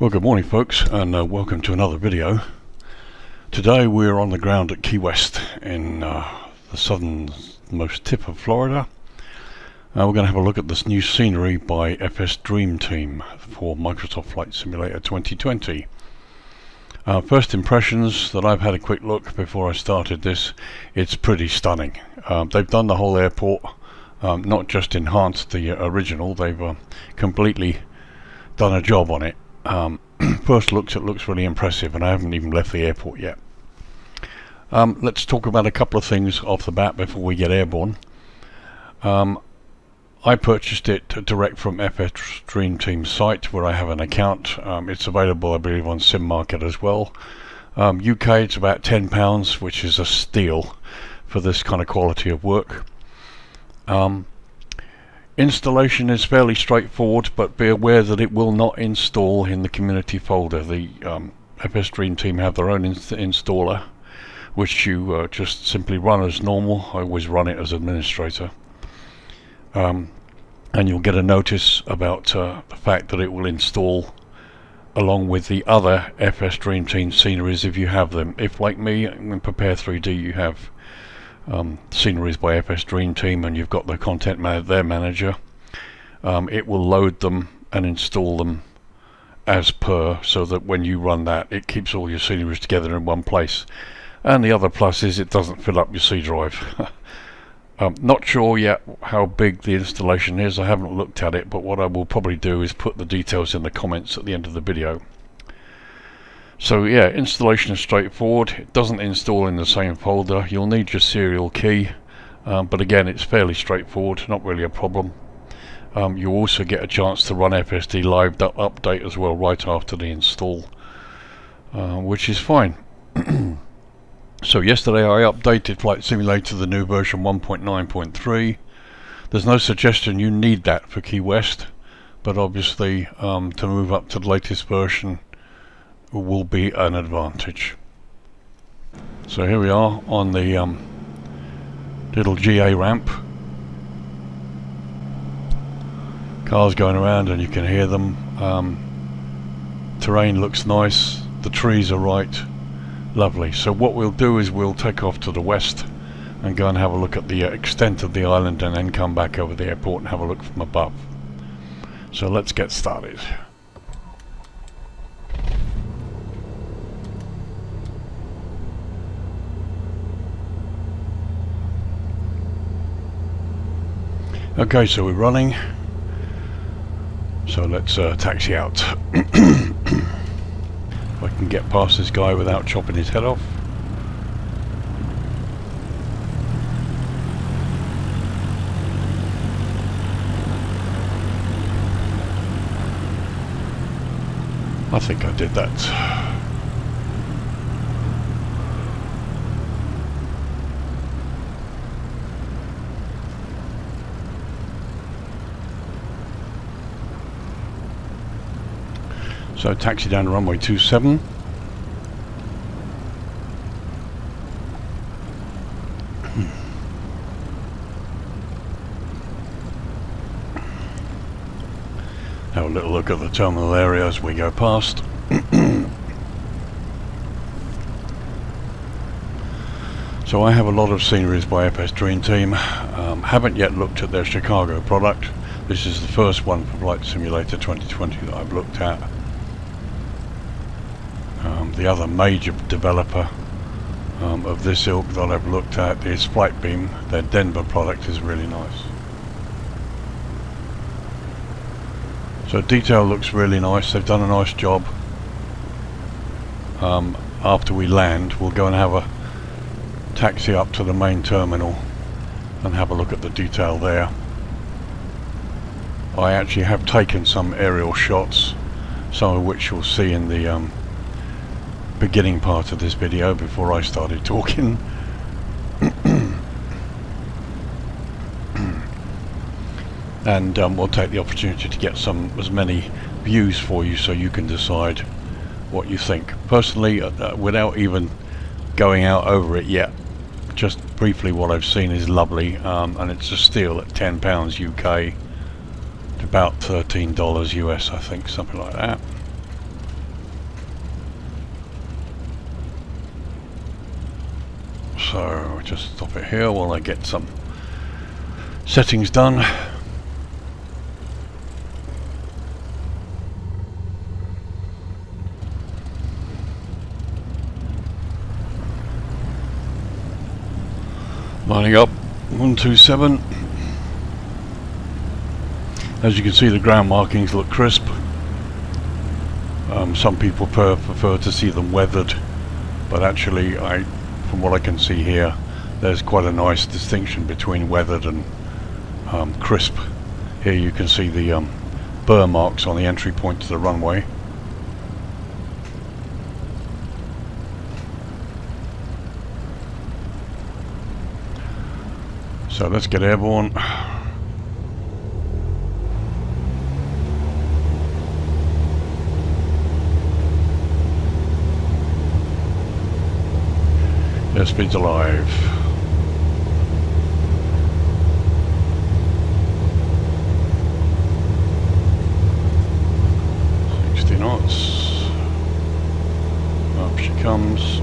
Well, good morning folks, and welcome to another video. Today we're on the ground at Key West in the southernmost tip of Florida. We're going to have a look at this new scenery by FSDreamTeam for Microsoft Flight Simulator 2020. First impressions that I've had a quick look before I started this, it's pretty stunning. They've done the whole airport, not just enhanced the original, they've completely done a job on it. First looks, it looks really impressive, and I haven't even left the airport yet. Let's talk about a couple of things off the bat before we get airborne. I purchased it direct from FSDreamTeam's site where I have an account. It's available, I believe, on Sim Market as well. UK, it's about £10, which is a steal for this kind of quality of work. Installation is fairly straightforward, but be aware that it will not install in the community folder. The FSDreamTeam have their own installer, which you just simply run as normal. I always run it as administrator. And you'll get a notice about the fact that it will install along with the other FSDreamTeam sceneries if you have them. If, like me, in Prepare 3D you have sceneries by FSDreamTeam and you've got the content their manager, it will load them and install them as per, so that when you run that, it keeps all your sceneries together in one place. And the other plus is it doesn't fill up your C drive. Not sure yet how big the installation is. I haven't looked at it, but what I will probably do is put the details in the comments at the end of the video. So yeah, installation is straightforward. It doesn't install in the same folder. You'll need your serial key, but again, it's fairly straightforward, not really a problem. You also get a chance to run FSD Live update as well right after the install, which is fine. So yesterday I updated Flight Simulator, the new version 1.9.3. There's no suggestion you need that for Key West, but obviously to move up to the latest version will be an advantage. So here we are on the little GA ramp. Cars going around and you can hear them. Terrain looks nice, the trees are right, lovely. So what we'll do is we'll take off to the west and go and have a look at the extent of the island, and then come back over the airport and have a look from above. So let's get started. Okay, so we're running, so let's taxi out. If I can get past this guy without chopping his head off. I think I did that. So taxi down to runway 27. Have a little look at the terminal area as we go past. So I have a lot of sceneries by FSDreamTeam. Haven't yet looked at their Chicago product. This is the first one for Flight Simulator 2020 that I've looked at. The other major developer of this ilk that I've looked at is Flightbeam. Their Denver product is really nice. So detail looks really nice. They've done a nice job. After we land, we'll go and have a taxi up to the main terminal and have a look at the detail there. I actually have taken some aerial shots, some of which you'll see in the beginning part of this video before I started talking. And we'll take the opportunity to get as many views for you so you can decide what you think. Personally, without even going out over it yet, just briefly what I've seen is lovely, and it's a steal at £10 UK, to about $13 US, I think, something like that. So just stop it here while I get some settings done. Lining up 127. As you can see, the ground markings look crisp. Some people prefer to see them weathered, but actually, from what I can see here, there's quite a nice distinction between weathered and crisp. Here you can see the burr marks on the entry point to the runway. So let's get airborne. Airspeed's alive. 60 knots. Up she comes.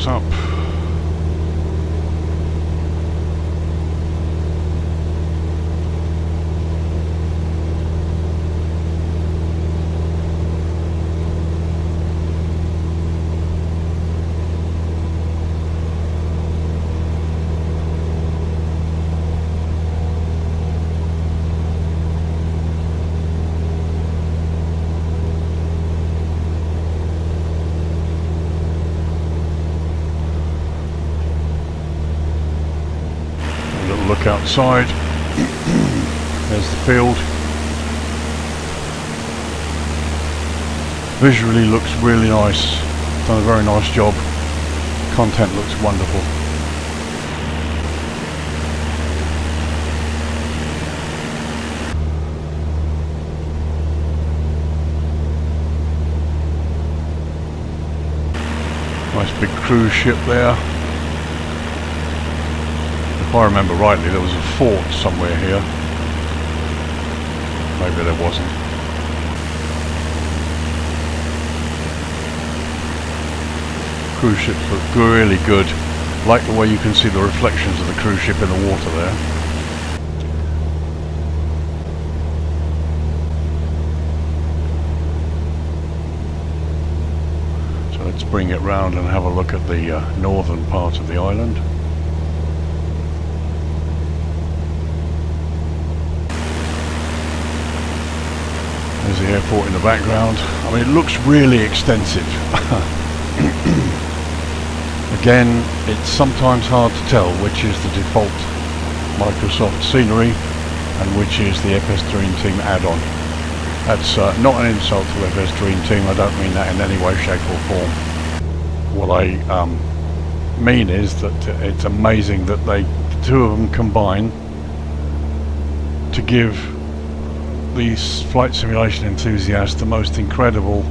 Up. Look outside. There's the field. Visually looks really nice. Done a very nice job. Content looks wonderful. Nice big cruise ship there. If I remember rightly, there was a fort somewhere here. Maybe there wasn't. Cruise ships look really good. Like the way you can see the reflections of the cruise ship in the water there. So let's bring it round and have a look at the northern part of the island. There's the airport in the background. I mean, it looks really extensive. Again, it's sometimes hard to tell which is the default Microsoft scenery and which is the FSDreamTeam add-on. That's not an insult to FSDreamTeam. I don't mean that in any way, shape or form. What I mean is that it's amazing that the two of them combine to give these flight simulation enthusiasts the most incredible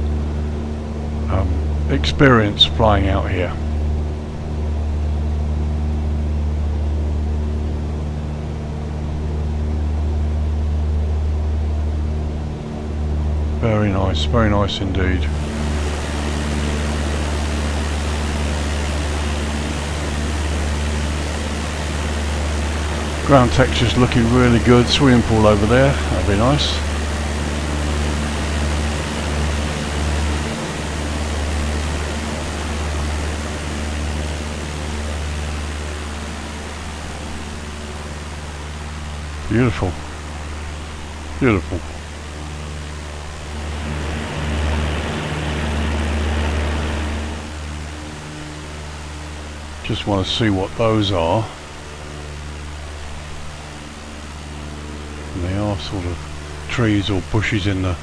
experience flying out here. Very nice indeed. Ground texture's looking really good. Swimming pool over there, that'd be nice. Beautiful. Beautiful. Just want to see what those are. And they are sort of trees or bushes in the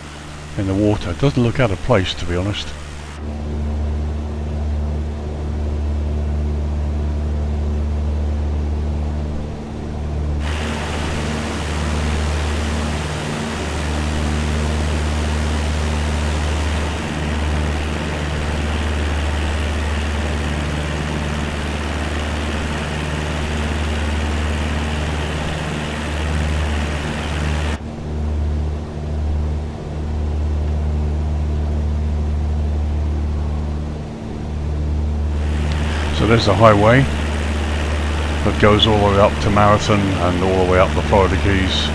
water. It doesn't look out of place, to be honest. there's a highway that goes all the way up to Marathon and all the way up the Florida Keys.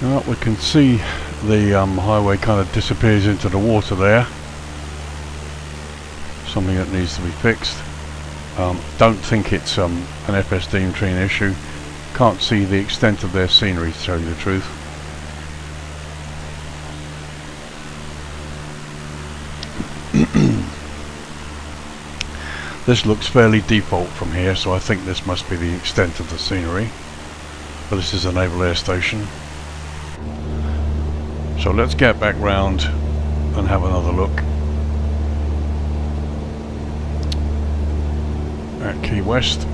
Well, we can see the highway kind of disappears into the water there. Something that needs to be fixed. Don't think it's an FSDreamTeam issue. Can't see the extent of their scenery, to tell you the truth. This looks fairly default from here, so I think this must be the extent of the scenery. But this is a naval air station. So let's get back round and have another look at Key West,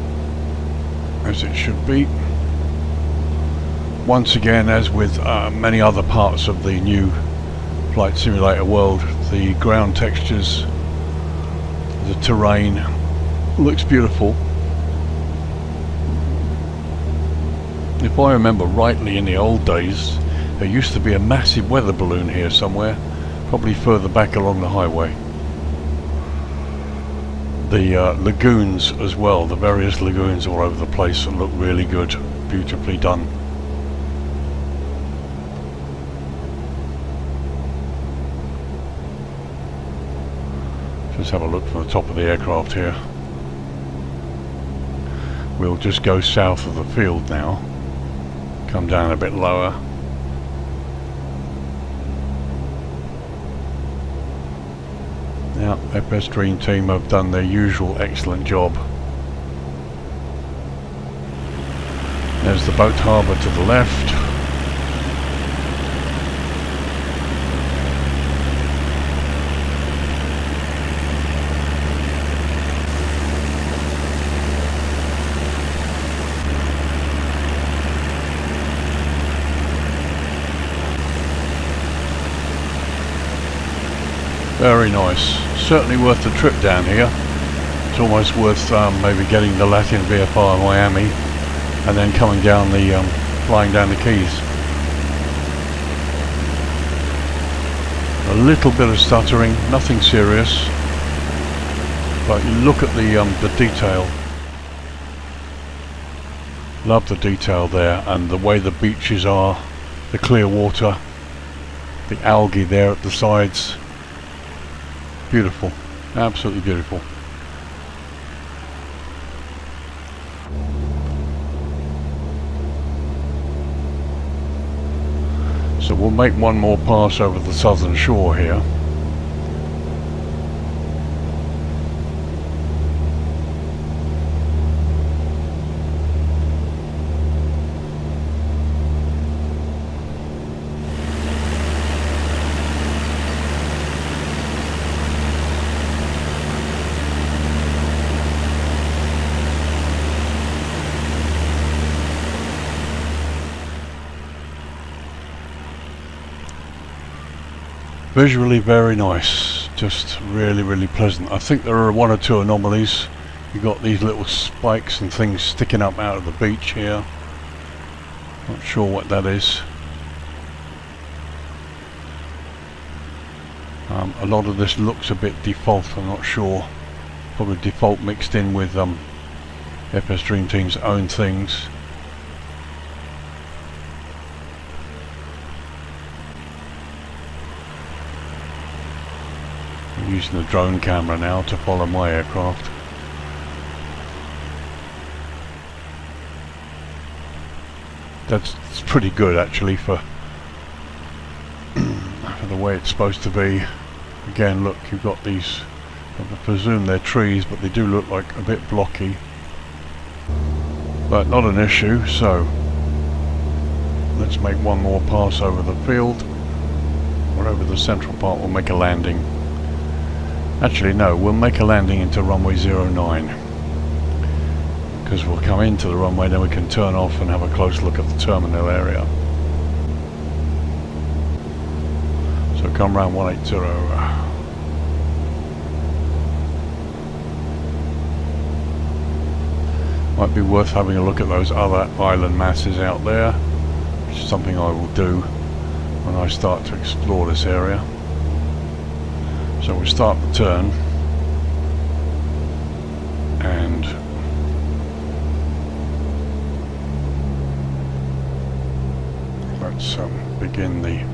as it should be. Once again, as with many other parts of the new flight simulator world, the ground textures, the terrain looks beautiful. If I remember rightly, in the old days there used to be a massive weather balloon here somewhere, probably further back along the highway. The lagoons as well, the various lagoons all over the place look really good, beautifully done. Let's have a look from the top of the aircraft here. We'll just go south of the field now, come down a bit lower. Now, FSDreamTeam have done their usual excellent job. There's the boat harbour to the left. Very nice. Certainly worth the trip down here. It's almost worth maybe getting the Latin VFR Miami and then coming down the flying down the Keys. A little bit of stuttering, nothing serious, but you look at the detail. Love the detail there, and the way the beaches are, the clear water, the algae there at the sides. Beautiful, absolutely beautiful. So we'll make one more pass over the southern shore here. Visually very nice, just really pleasant. I think there are one or two anomalies. You've got these little spikes and things sticking up out of the beach here. Not sure what that is. A lot of this looks a bit default, I'm not sure. Probably default mixed in with FSDreamTeam's own things. I'm using the drone camera now to follow my aircraft. That's pretty good actually for the way it's supposed to be. Again, look, you've got these, I presume they're trees, but they do look like a bit blocky. But not an issue, so let's make one more pass over the field, or over the central part. We'll make a landing. Actually no, we'll make a landing into runway 09, because we'll come into the runway, then we can turn off and have a close look at the terminal area. So come round 180. Might be worth having a look at those other island masses out there, which is something I will do when I start to explore this area. So we start the turn and let's begin the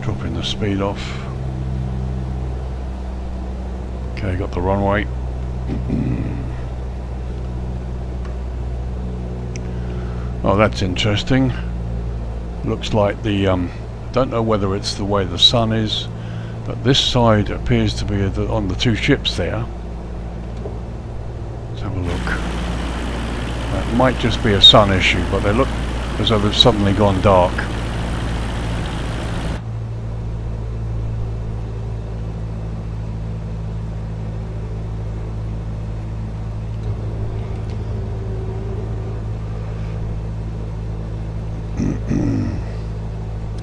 dropping the speed off. Okay, got the runway. Oh, that's interesting. Looks like the don't know whether it's the way the sun is, but this side appears to be on the two ships there. Let's have a look. That might just be a sun issue, but they look as though they've suddenly gone dark.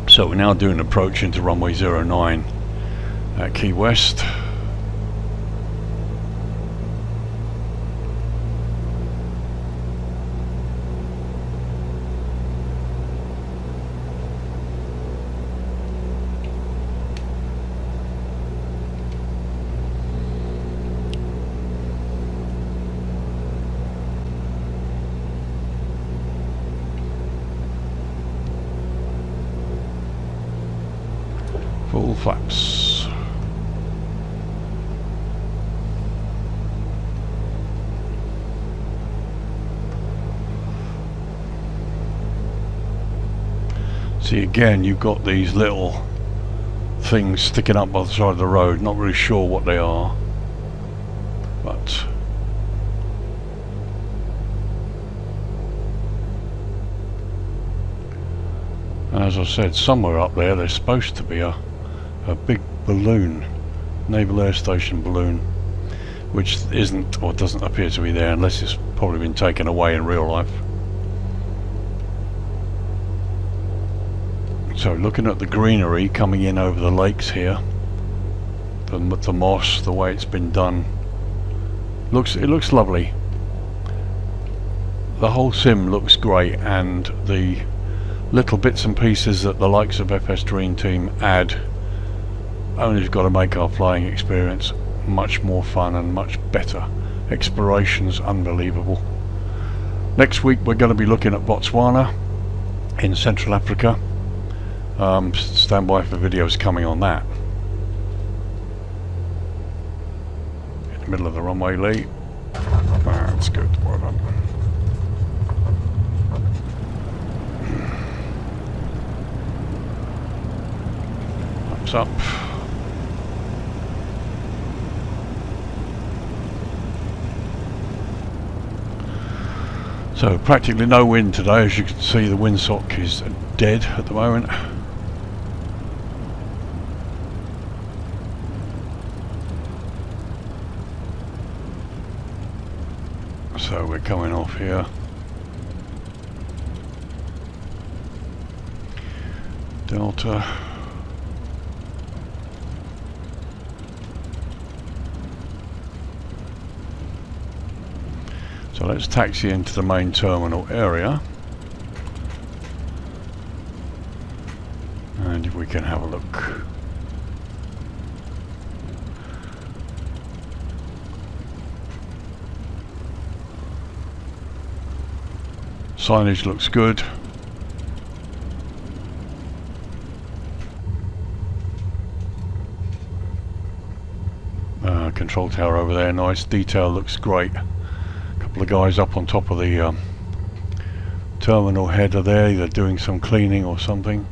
So we're now doing an approach into runway 09 at Key West. Full flaps. See, again, you've got these little things sticking up by the side of the road. Not really sure what they are, but as I said, somewhere up there there's supposed to be a big balloon, Naval Air Station balloon, which isn't or doesn't appear to be there unless it's probably been taken away in real life. So looking at the greenery coming in over the lakes here, the moss, the way it's been done, it looks lovely. The whole sim looks great, and the little bits and pieces that the likes of FSDreamTeam add only has got to make our flying experience much more fun and much better. Exploration's unbelievable. Next week we're going to be looking at Botswana in Central Africa. Stand by for videos coming on that. In the middle of the runway, Lee. That's good, well done. Thumbs up. So practically no wind today. As you can see, the windsock is dead at the moment. So we're coming off here. Delta. So let's taxi into the main terminal area, and if we can have a look. Signage looks good. Control tower over there, nice. Detail looks great. The guys up on top of the terminal header there, either doing some cleaning or something,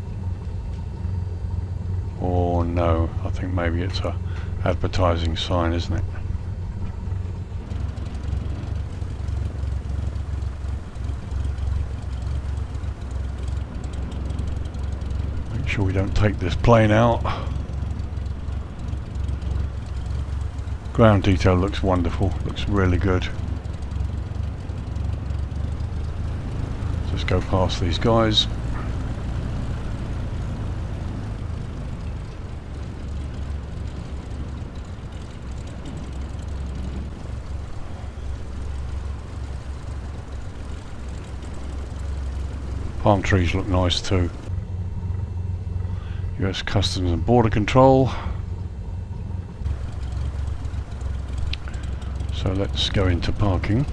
or no, I think maybe it's a advertising sign, isn't it? Make sure we don't take this plane out. Ground detail looks wonderful, looks really good. Just go past these guys. Palm trees look nice too. US Customs and Border Control. So let's go into parking.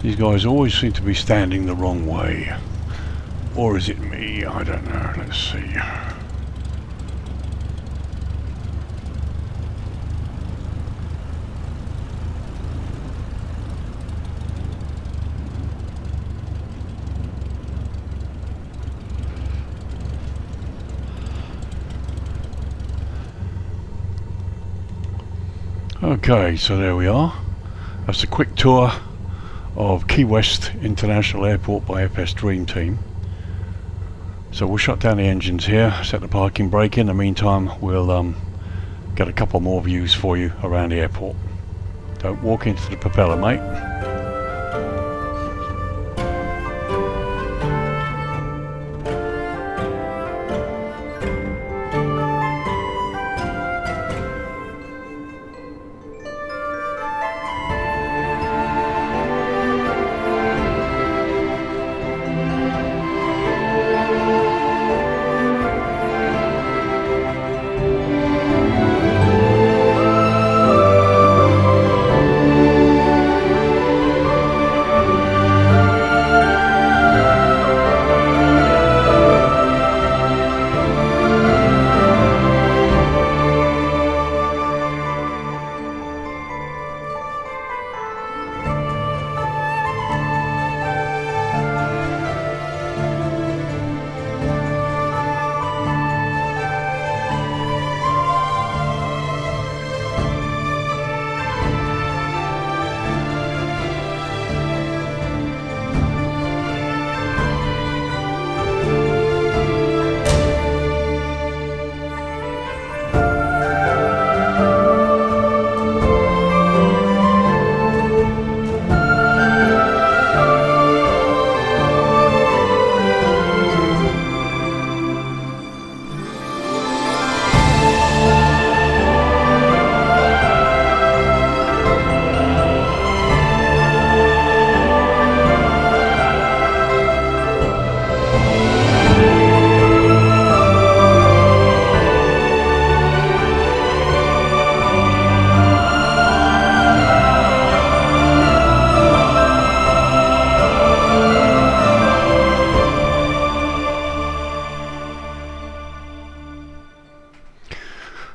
These guys always seem to be standing the wrong way. Or is it me? I don't know. Let's see. Okay, so there we are. That's a quick tour of Key West International Airport by FSDreamTeam. So we'll shut down the engines here, set the parking brake. In the meantime, we'll get a couple more views for you around the airport. Don't walk into the propeller, mate.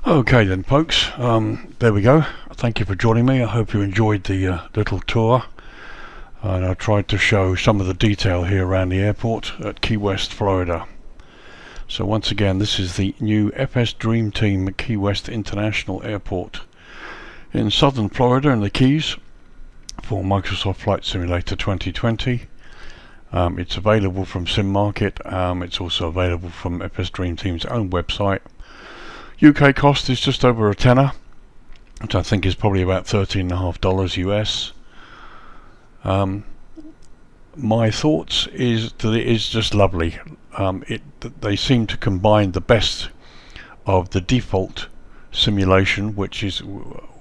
Okay then folks, there we go. Thank you for joining me. I hope you enjoyed the little tour, and I tried to show some of the detail here around the airport at Key West, Florida. So once again, this is the new FSDreamTeam Key West International Airport in southern Florida in the Keys for Microsoft Flight Simulator 2020. It's available from SimMarket. It's also available from FSDreamTeam's own website. UK cost is just over a tenner, which I think is probably about $13.50 US. My thoughts is that it is just lovely. They seem to combine the best of the default simulation, which is,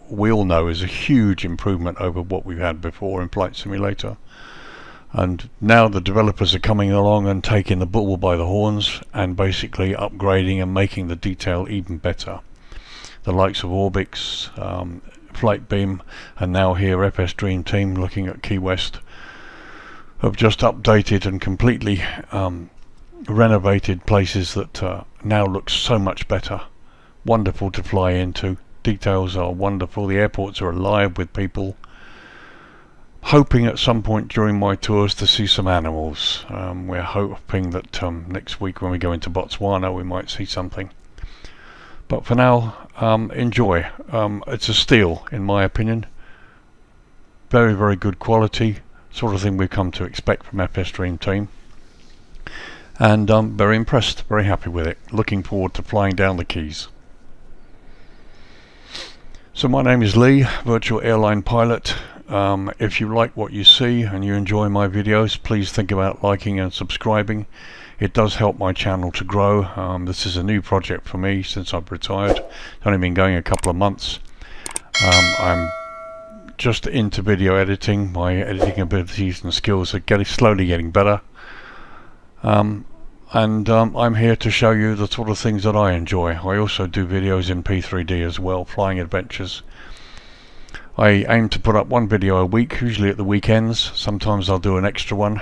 we all know, is a huge improvement over what we've had before in Flight Simulator. And now the developers are coming along and taking the bull by the horns and basically upgrading and making the detail even better. The likes of Orbix, Flightbeam, and now here FSDreamTeam looking at Key West have just updated and completely renovated places that now look so much better. Wonderful to fly into. Details are wonderful. The airports are alive with people. Hoping at some point during my tours to see some animals. We're hoping that next week when we go into Botswana we might see something. But for now, enjoy. It's a steal in my opinion. Very, very good quality. Sort of thing we've come to expect from FSDreamTeam. And I'm very impressed, very happy with it. Looking forward to flying down the Keys. So my name is Lee, VirtualAirlinePilot. If you like what you see and you enjoy my videos, please think about liking and subscribing. It does help my channel to grow. This is a new project for me since I've retired. It's only been going a couple of months. I'm just into video editing. My editing abilities and skills are slowly getting better. I'm here to show you the sort of things that I enjoy. I also do videos in P3D as well, flying adventures. I aim to put up one video a week, usually at the weekends. Sometimes I'll do an extra one.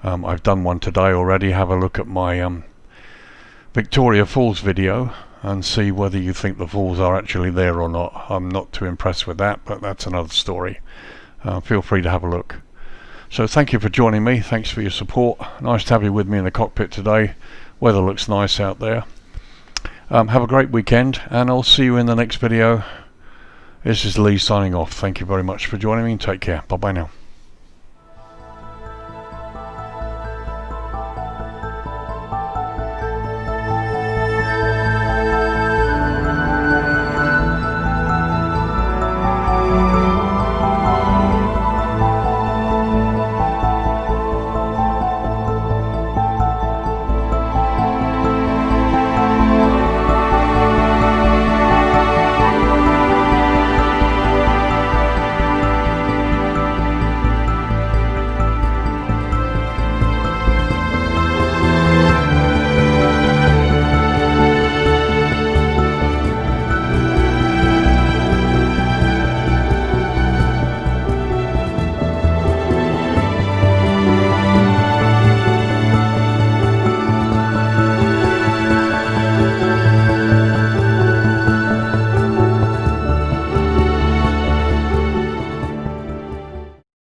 I've done one today already. Have a look at my Victoria Falls video and see whether you think the falls are actually there or not. I'm not too impressed with that, but that's another story. Feel free to have a look. So thank you for joining me. Thanks for your support. Nice to have you with me in the cockpit today. Weather looks nice out there. Have a great weekend, and I'll see you in the next video. This is Lee signing off. Thank you very much for joining me, and take care. Bye bye now.